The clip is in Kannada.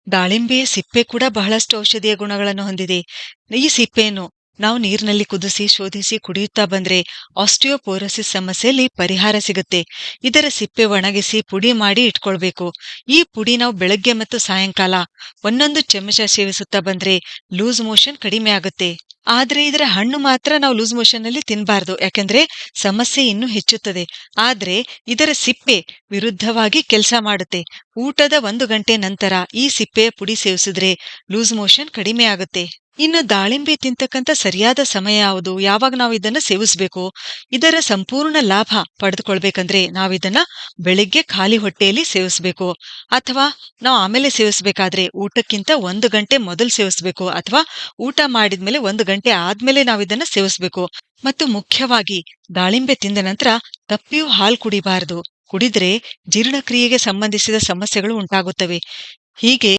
ದಾಳಿಂಬೆಯ ಸಿಪ್ಪೆ ಕೂಡ ಬಹಳಷ್ಟು ಔಷಧೀಯ ಗುಣಗಳನ್ನು ಹೊಂದಿದೆ. ಈ ಸಿಪ್ಪೆಯನ್ನು ನಾವು ನೀರಿನಲ್ಲಿ ಕುದಿಸಿ ಶೋಧಿಸಿ ಕುಡಿಯುತ್ತಾ ಬಂದ್ರೆ ಆಸ್ಟಿಯೋಪೋರೋಸಿಸ್ ಸಮಸ್ಯೆಯಲ್ಲಿ ಪರಿಹಾರ ಸಿಗುತ್ತೆ. ಇದರ ಸಿಪ್ಪೆ ಒಣಗಿಸಿ ಪುಡಿ ಮಾಡಿ ಇಟ್ಕೊಳ್ಬೇಕು. ಈ ಪುಡಿ ನಾವು ಬೆಳಗ್ಗೆ ಮತ್ತು ಸಾಯಂಕಾಲ ಒಂದೊಂದು ಚಮಚ ಸೇವಿಸುತ್ತಾ ಬಂದ್ರೆ ಲೂಸ್ ಮೋಷನ್ ಕಡಿಮೆ ಆಗುತ್ತೆ. ಆದ್ರೆ ಇದರ ಹಣ್ಣು ಮಾತ್ರ ನಾವು ಲೂಸ್ ಮೋಷನ್ ನಲ್ಲಿ ತಿನ್ಬಾರ್ದು, ಯಾಕಂದ್ರೆ ಸಮಸ್ಯೆ ಇನ್ನೂ ಹೆಚ್ಚುತ್ತದೆ. ಆದ್ರೆ ಇದರ ಸಿಪ್ಪೆ ವಿರುದ್ಧವಾಗಿ ಕೆಲಸ ಮಾಡುತ್ತೆ. ಊಟದ 1 ಗಂಟೆ ನಂತರ ಈ ಸಿಪ್ಪೆಯ ಪುಡಿ ಸೇವಿಸಿದ್ರೆ ಲೂಸ್ ಮೋಷನ್ ಕಡಿಮೆ ಆಗುತ್ತೆ. ಇನ್ನು ದಾಳಿಂಬೆ ತಿಂತಕ್ಕಂತ ಸರಿಯಾದ ಸಮಯ ಯಾವುದು, ಯಾವಾಗ ನಾವು ಇದನ್ನ ಸೇವಿಸಬೇಕು, ಇದರ ಸಂಪೂರ್ಣ ಲಾಭ ಪಡೆದುಕೊಳ್ಬೇಕಂದ್ರೆ ನಾವಿದನ್ನ ಬೆಳಿಗ್ಗೆ ಖಾಲಿ ಹೊಟ್ಟೆಯಲ್ಲಿ ಸೇವಿಸಬೇಕು, ಅಥವಾ ನಾವು ಆಮೇಲೆ ಸೇವಿಸಬೇಕಾದ್ರೆ ಊಟಕ್ಕಿಂತ 1 ಗಂಟೆ ಮೊದಲು ಸೇವಿಸಬೇಕು, ಅಥವಾ ಊಟ ಮಾಡಿದ್ಮೇಲೆ 1 ಗಂಟೆ ಆದ್ಮೇಲೆ ನಾವಿದನ್ನ ಸೇವಿಸಬೇಕು. ಮತ್ತು ಮುಖ್ಯವಾಗಿ ದಾಳಿಂಬೆ ತಿಂದ ನಂತರ ತಪ್ಪಿಯೂ ಹಾಲು ಕುಡಿಬಾರದು. ಕುಡಿದ್ರೆ ಜೀರ್ಣಕ್ರಿಯೆಗೆ ಸಂಬಂಧಿಸಿದ ಸಮಸ್ಯೆಗಳು ಉಂಟಾಗುತ್ತವೆ. ಹೀಗೆ